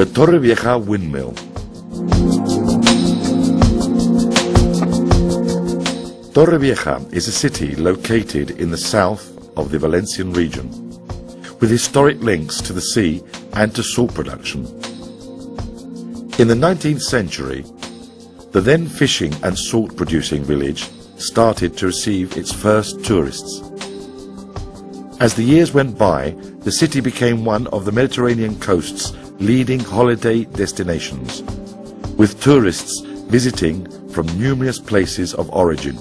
The Torrevieja Windmill. Torrevieja is a city located in the south of the Valencian region, with historic links to the sea and to salt production. In the 19th century, the then fishing and salt producing village started to receive its first tourists. As the years went by, the city became one of the Mediterranean coast's leading holiday destinations, with tourists visiting from numerous places of origin.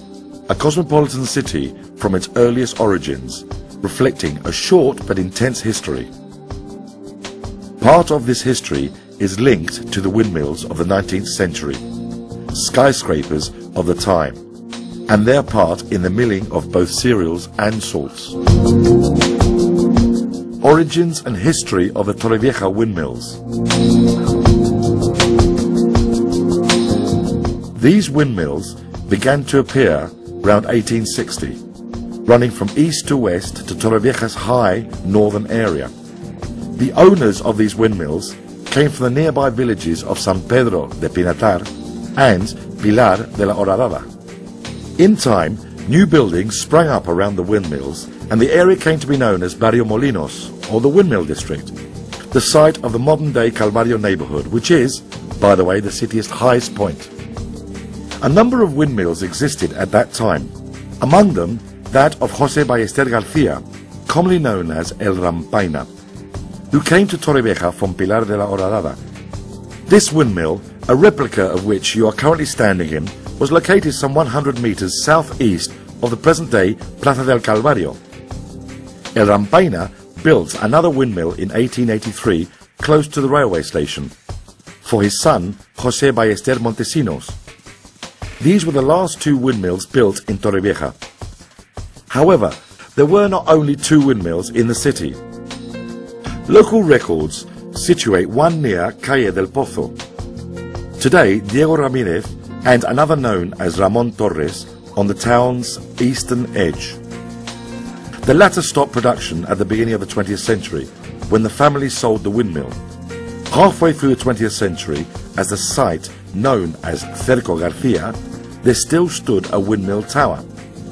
A cosmopolitan city from its earliest origins, reflecting a short but intense history. Part of this history is linked to the windmills of the 19th century, skyscrapers of the time, and their part in the milling of both cereals and salts. Origins and history of the Torrevieja windmills. These windmills began to appear around 1860, running from east to west to Torrevieja's high northern area. The owners of these windmills came from the nearby villages of San Pedro de Pinatar and Pilar de la Horadada. In time, new buildings sprang up around the windmills, and the area came to be known as Barrio Molinos, or the Windmill District, the site of the modern-day Calvario neighborhood, which is, by the way, the city's highest point. A number of windmills existed at that time, among them that of José Ballester García, commonly known as El Rampaina, who came to Torrevieja from Pilar de la Horadada. This windmill, a replica of which you are currently standing in, was located some 100 meters southeast of the present-day Plaza del Calvario. El Rampaina built another windmill in 1883 close to the railway station for his son José Ballester Montesinos. These were the last two windmills built in Torrevieja. However, there were not only two windmills in the city. Local records situate one near Calle del Pozo. Today, Diego Ramírez and another known as Ramón Torres on the town's eastern edge. The latter stopped production at the beginning of the 20th century, when the family sold the windmill. Halfway through the 20th century, as the site known as Cerco García, there still stood a windmill tower,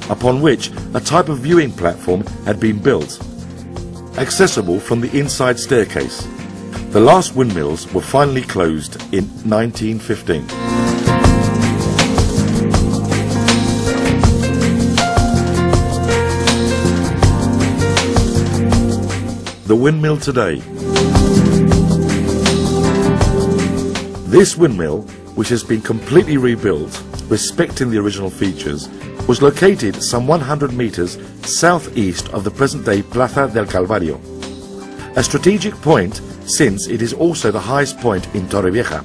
upon which a type of viewing platform had been built, accessible from the inside staircase. The last windmills were finally closed in 1915. The windmill today. This windmill, which has been completely rebuilt, respecting the original features, was located some 100 meters southeast of the present-day Plaza del Calvario, a strategic point since it is also the highest point in Torrevieja,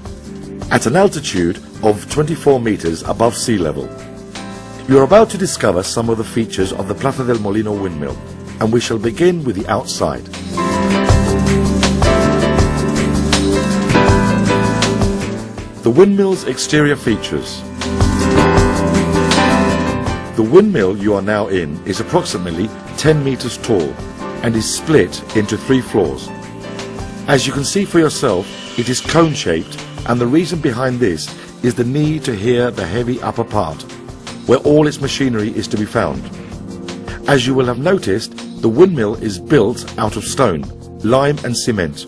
at an altitude of 24 meters above sea level. You are about to discover some of the features of the Plaza del Molino windmill, and we shall begin with the outside. The windmill's exterior features. The windmill you are now in is approximately 10 meters tall and is split into 3 floors. As you can see for yourself, it is cone-shaped, and the reason behind this is the need to hear the heavy upper part, where all its machinery is to be found. As you will have noticed, the windmill is built out of stone, lime and cement.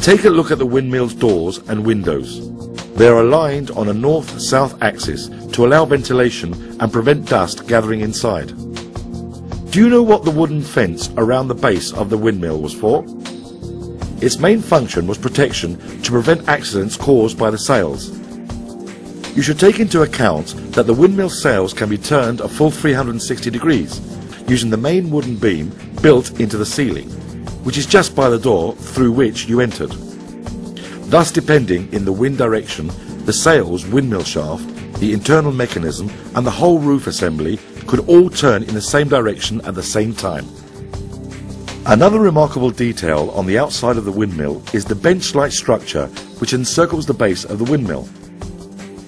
Take a look at the windmill's doors and windows. They are aligned on a north-south axis to allow ventilation and prevent dust gathering inside. Do you know what the wooden fence around the base of the windmill was for? Its main function was protection to prevent accidents caused by the sails. You should take into account that the windmill sails can be turned a full 360 degrees using the main wooden beam built into the ceiling, which is just by the door through which you entered. Thus, depending in the wind direction, the sails, windmill shaft, the internal mechanism and the whole roof assembly could all turn in the same direction at the same time. Another remarkable detail on the outside of the windmill is the bench-like structure which encircles the base of the windmill.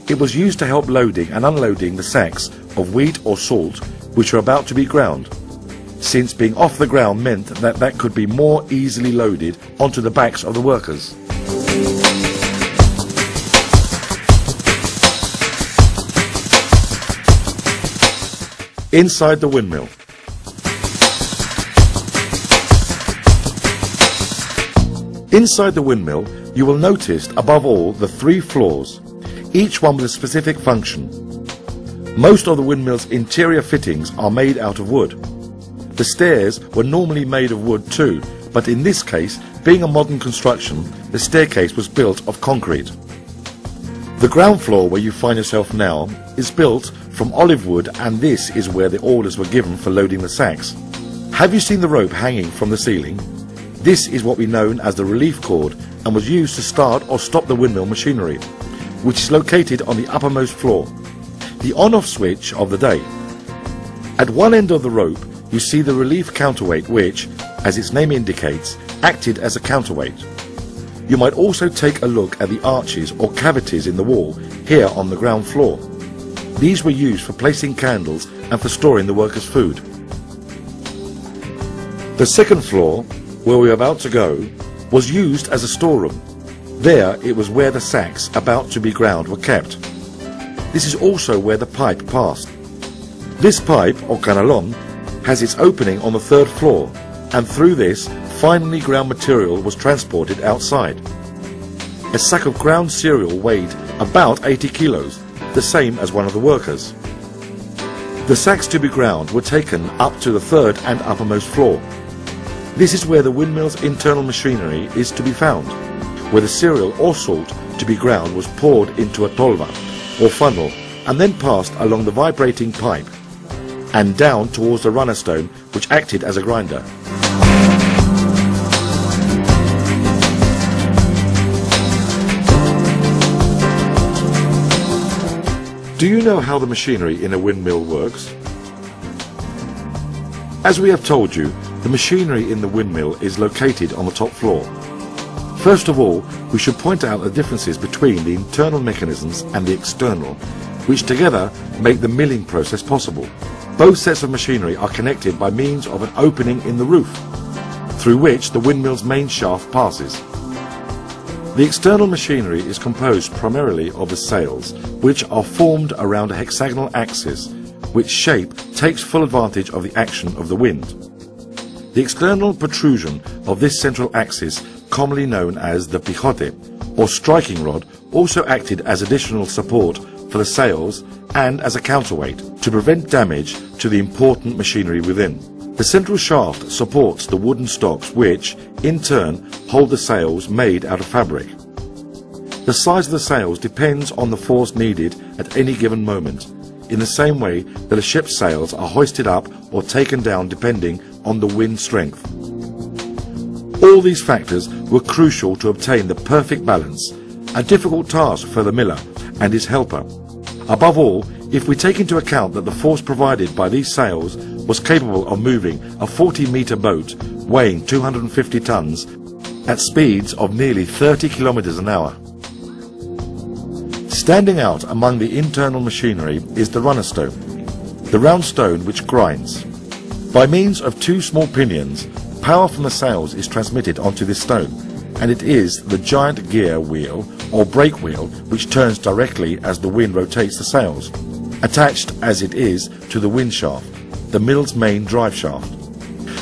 It was used to help loading and unloading the sacks of wheat or salt which were about to be ground, since being off the ground meant that could be more easily loaded onto the backs of the workers. Inside the windmill. Inside the windmill, you will notice above all the 3 floors, each one with a specific function. Most of the windmill's interior fittings are made out of wood. The stairs were normally made of wood too, but in this case, being a modern construction, the staircase was built of concrete. The ground floor where you find yourself now is built from olive wood, and this is where the orders were given for loading the sacks. Have you seen the rope hanging from the ceiling? This is what we know as the relief cord and was used to start or stop the windmill machinery, which is located on the uppermost floor, the on-off switch of the day. At one end of the rope you see the relief counterweight which, as its name indicates, acted as a counterweight. You might also take a look at the arches or cavities in the wall here on the ground floor. These were used for placing candles and for storing the workers' food. The second floor, where we are about to go, was used as a storeroom. There it was where the sacks about to be ground were kept. This is also where the pipe passed. This pipe, or canalon, has its opening on the 3rd floor, and through this finely ground material was transported outside. A sack of ground cereal weighed about 80 kilos, the same as one of the workers. The sacks to be ground were taken up to the 3rd and uppermost floor. This is where the windmill's internal machinery is to be found, where the cereal or salt to be ground was poured into a tolva, or funnel, and then passed along the vibrating pipe, and down towards the runner stone which acted as a grinder. Do you know how the machinery in a windmill works? As we have told you, the machinery in the windmill is located on the top floor. First of all, we should point out the differences between the internal mechanisms and the external, which together make the milling process possible. Both sets of machinery are connected by means of an opening in the roof, through which the windmill's main shaft passes. The external machinery is composed primarily of the sails, which are formed around a hexagonal axis, which shape takes full advantage of the action of the wind. The external protrusion of this central axis, commonly known as the pijote, or striking rod, also acted as additional support for the sails and as a counterweight to prevent damage to the important machinery within. The central shaft supports the wooden stocks which, in turn, hold the sails made out of fabric. The size of the sails depends on the force needed at any given moment, in the same way that a ship's sails are hoisted up or taken down depending on the wind strength. All these factors were crucial to obtain the perfect balance, a difficult task for the miller and his helper. Above all, if we take into account that the force provided by these sails was capable of moving a 40-meter boat weighing 250 tons at speeds of nearly 30 kilometers an hour. Standing out among the internal machinery is the runner stone, the round stone which grinds. By means of 2 small pinions, power from the sails is transmitted onto this stone, and it is the giant gear wheel or brake wheel which turns directly as the wind rotates the sails, attached as it is to the wind shaft, the mill's main drive shaft.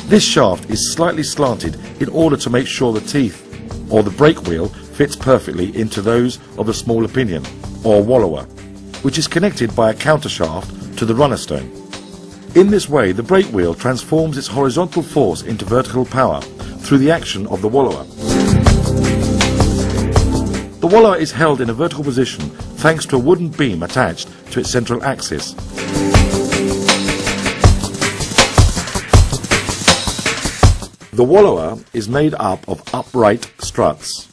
This shaft is slightly slanted in order to make sure the teeth or the brake wheel fits perfectly into those of the smaller pinion or wallower, which is connected by a counter shaft to the runner stone. In this way, the brake wheel transforms its horizontal force into vertical power through the action of the wallower. The wallower is held in a vertical position thanks to a wooden beam attached to its central axis. The wallower is made up of upright struts.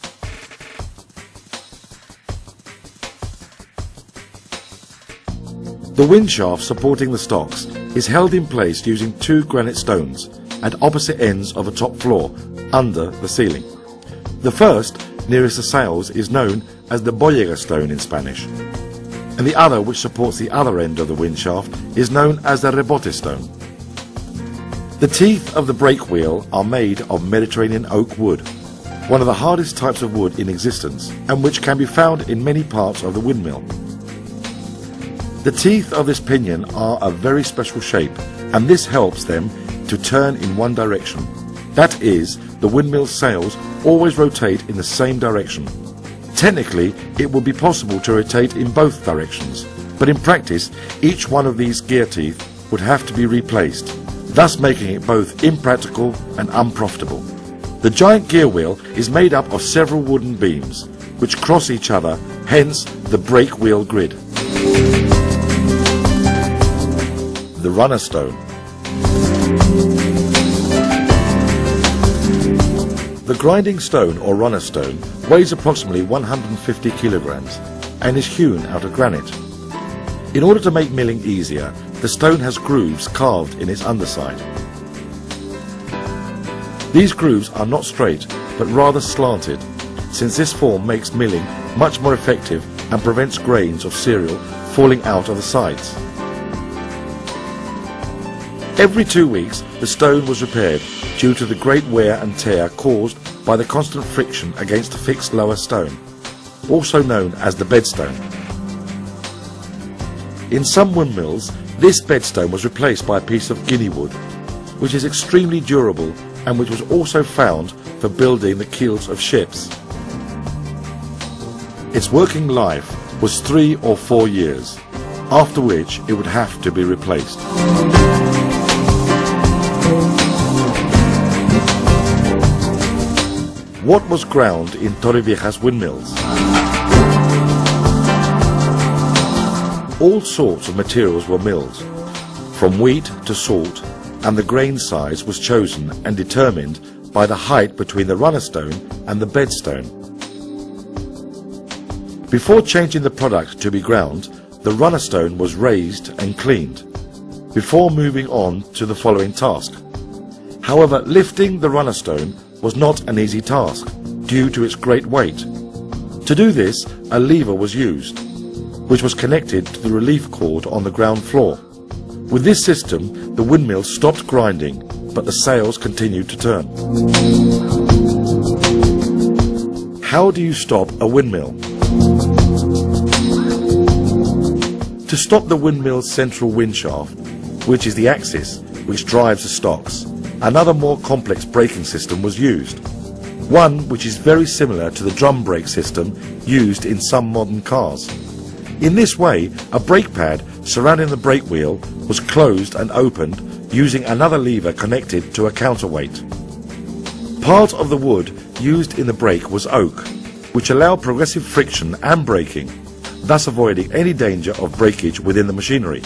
The wind shaft supporting the stocks is held in place using 2 granite stones at opposite ends of the top floor, under the ceiling. The first, nearest the sails, is known as the boyega stone in Spanish, and the other, which supports the other end of the wind shaft, is known as the rebote stone. The teeth of the brake wheel are made of Mediterranean oak wood, one of the hardest types of wood in existence, and which can be found in many parts of the windmill. The teeth of this pinion are a very special shape, and this helps them to turn in one direction. That is, the windmill sails always rotate in the same direction. Technically, it would be possible to rotate in both directions, but in practice, each one of these gear teeth would have to be replaced, thus making it both impractical and unprofitable. The giant gear wheel is made up of several wooden beams, which cross each other, hence the brake wheel grid. The runner stone. The grinding stone or runner stone weighs approximately 150 kilograms and is hewn out of granite. In order to make milling easier, the stone has grooves carved in its underside. These grooves are not straight, but rather slanted, since this form makes milling much more effective and prevents grains of cereal falling out of the sides. Every 2 weeks, the stone was repaired due to the great wear and tear caused by the constant friction against a fixed lower stone, also known as the bedstone. In some windmills, this bedstone was replaced by a piece of guinea wood, which is extremely durable and which was also found for building the keels of ships. Its working life was 3 or 4 years, after which it would have to be replaced. What was ground in Torrevieja's windmills? All sorts of materials were milled, from wheat to salt, and the grain size was chosen and determined by the height between the runner stone and the bedstone. Before changing the product to be ground, the runner stone was raised and cleaned, before moving on to the following task. However, lifting the runner stone was not an easy task, due to its great weight. To do this, a lever was used, which was connected to the relief cord on the ground floor. With this system, the windmill stopped grinding, but the sails continued to turn. How do you stop a windmill? To stop the windmill's central wind shaft, which is the axis which drives the stocks, another more complex braking system was used, one which is very similar to the drum brake system used in some modern cars. In this way, a brake pad surrounding the brake wheel was closed and opened using another lever connected to a counterweight. Part of the wood used in the brake was oak, which allowed progressive friction and braking, thus avoiding any danger of breakage within the machinery.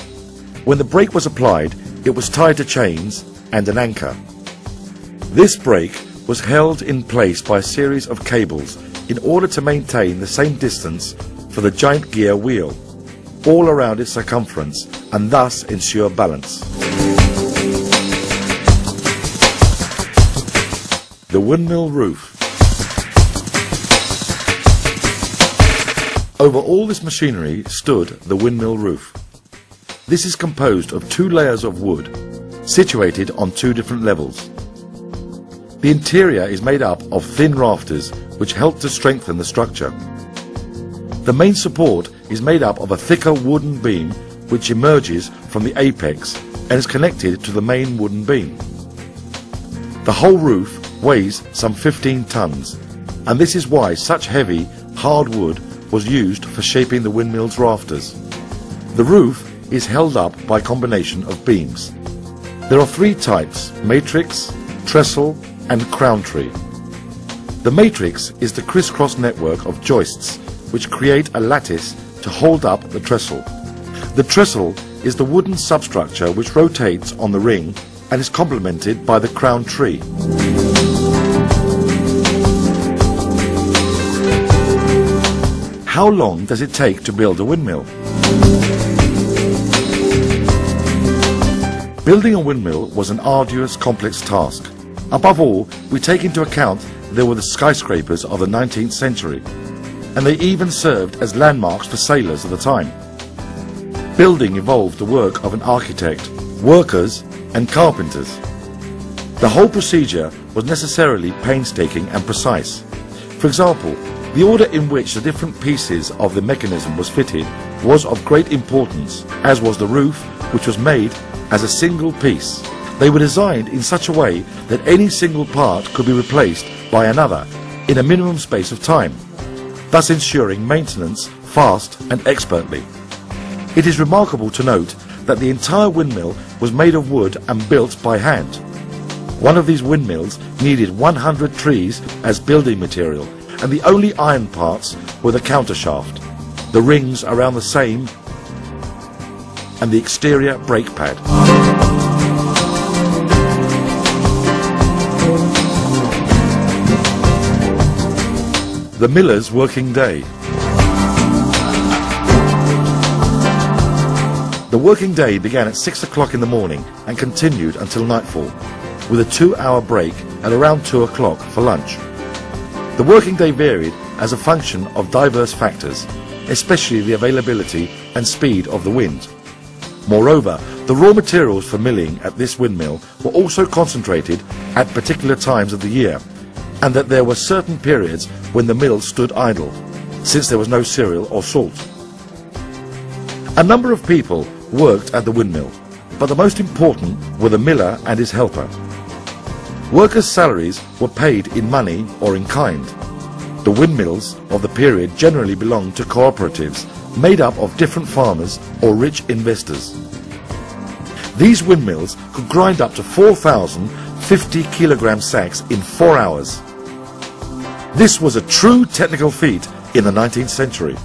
When the brake was applied, it was tied to chains and an anchor. This brake was held in place by a series of cables in order to maintain the same distance for the giant gear wheel all around its circumference and thus ensure balance. The windmill roof. Over all this machinery stood the windmill roof. This is composed of 2 layers of wood situated on 2 different levels. The interior is made up of thin rafters which help to strengthen the structure. The main support is made up of a thicker wooden beam which emerges from the apex and is connected to the main wooden beam. The whole roof weighs some 15 tons, and this is why such heavy, hard wood was used for shaping the windmill's rafters. The roof is held up by a combination of beams. There are 3 types: matrix, trestle and crown tree. The matrix is the crisscross network of joists which create a lattice to hold up the trestle. The trestle is the wooden substructure which rotates on the ring and is complemented by the crown tree. How long does it take to build a windmill? Building a windmill was an arduous, complex task. Above all, we take into account there were the skyscrapers of the 19th century, and they even served as landmarks for sailors of the time. Building involved the work of an architect, workers and carpenters. The whole procedure was necessarily painstaking and precise. For example, the order in which the different pieces of the mechanism was fitted was of great importance, as was the roof, which was made as a single piece. They were designed in such a way that any single part could be replaced by another in a minimum space of time, thus ensuring maintenance fast and expertly. It is remarkable to note that the entire windmill was made of wood and built by hand. One of these windmills needed 100 trees as building material, and the only iron parts were the countershaft, the rings around the same, and the exterior brake pad. The miller's working day. The working day began at 6 o'clock in the morning and continued until nightfall, with a 2-hour break at around 2 o'clock for lunch. The working day varied as a function of diverse factors, especially the availability and speed of the wind. Moreover, the raw materials for milling at this windmill were also concentrated at particular times of the year, and that there were certain periods when the mill stood idle, since there was no cereal or salt. A number of people worked at the windmill, but the most important were the miller and his helper. Workers' salaries were paid in money or in kind. The windmills of the period generally belonged to cooperatives made up of different farmers or rich investors. These windmills could grind up to 4,050 kilogram sacks in 4 hours. This was a true technical feat in the 19th century.